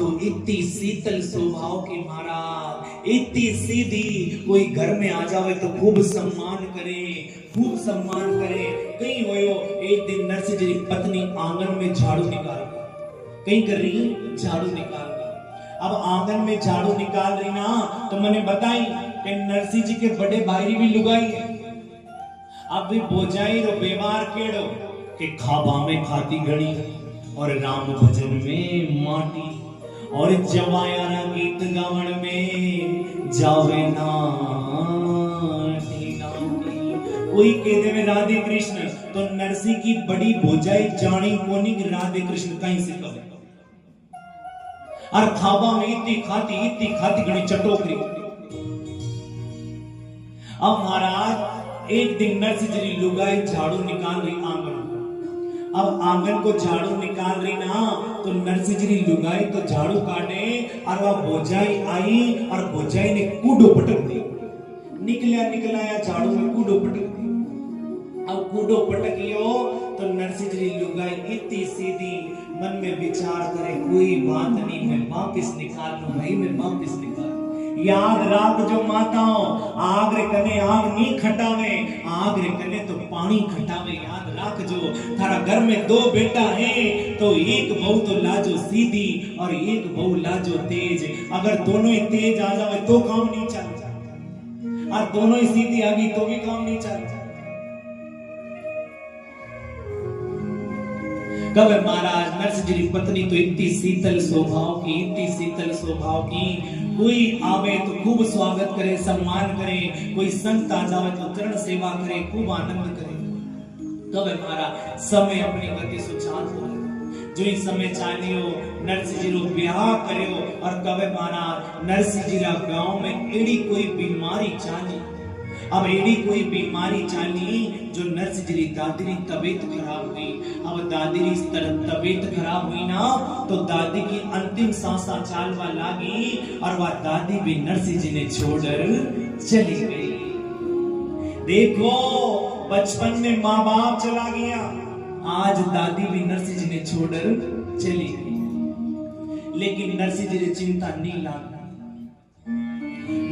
तो इतनी शीतल स्वभाव की महाराज, इतनी सीधी। कोई घर में आ जावे तो खूब सम्मान करे, खूब सम्मान करे। कहीं होयो एक दिन नरसिंह जी की पत्नी आंगन में झाड़ू निकाल, कहीं कर रही है झाड़ू निकाल। अब आंगन में झाड़ू निकाल रही ना, तो मैंने बताई कि नरसिंह जी के बड़े भाई भी लुगाई है। अब भी बोझाई रो व्यवहार केड़ो कि खाबा में खाती घड़ी और राम भजन में माटी, और जवायारा गीत गावन में जावे ना कोई कहते में राधे कृष्ण। तो नरसिंह की बड़ी बोझाई जानी कोनी कि राधे कृष्ण कहीं से कहे। और खाबा में इतनी खाती घड़ी चटोकरी। अब महाराज एक दिन नरसिंह जी लुगाई झाड़ू निकाल रही आंगन। अब आंगन को झाड़ू निकाल रही ना, तो नरसिंह जी लुगाई तो झाड़ू काटे और वह बोझाई आई और बोझाई ने कूडो पटक दी। निकलाया झाड़ू में कूडो पटक दी। अब कूडो पटकियो तो नरसिंह जी लुगाई इतनी सीधी, मन में विचार करे कोई बात नहीं, मैं वापिस निकाल लूं भाई, मैं वापिस निकाल। याद राख जो माताओं, आग रे कने आग नहीं खटावे, आग रे कने तो पानी खटावे। याद राख जो थारा घर में दो बेटा है तो एक बहू तो लाजो सीधी और एक बहू लाजो तेज। अगर दोनों ही तेज आ जावे तो काम नहीं चलता, और दोनों ही सीधी आ गई तो भी काम नहीं चलता। कब महाराज नरसिंह जी की पत्नी तो इतनी शीतल स्वभाव की, इतनी शीतल स्वभाव की। कोई आवे तो खूब स्वागत करे, सम्मान करे। कोई संत आ जावे तो चरण सेवा करे, खूब आनंद करे। कब महाराज समय अपनी गति सुचात हो, जो ही समय चालियो नरसिंह जी रो ब्याह करियो। और कब महाराज नरसिंह जी रा गांव में एड़ी कोई बीमारी चाली। अब एड़ी कोई बीमारी चाली जो नरसिंह जी दादी की तबीयत खराब हुई। अब दादी की तबीयत खराब हुई ना, तो दादी की अंतिम सांसा चालवा लागी और वह दादी भी नरसिंह जी ने छोड़कर चली गई। देखो बचपन में माँ बाप चला गया, आज दादी भी नरसिंह जी ने छोड़कर चली गई। लेकिन नरसिंह जी ने चिंता नहीं लागी।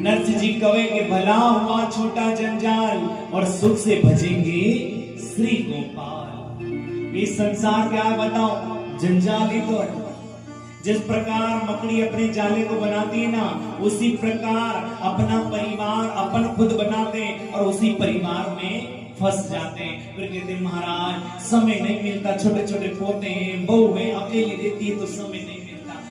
नरसिंह जी कहे कि भला हुआ छोटा जंजाल और सुख से भजेंगे श्री गोपाल। इस संसार क्या बताओ, जंजाल ही तो है। जिस प्रकार मकड़ी अपने जाले को बनाती है ना, उसी प्रकार अपना परिवार अपन खुद बनाते और उसी परिवार में फंस जाते हैं। फिर कहते महाराज समय नहीं मिलता, छोटे छोटे पोते हैं, बहू है, अकेली रहती है तो समय नहीं।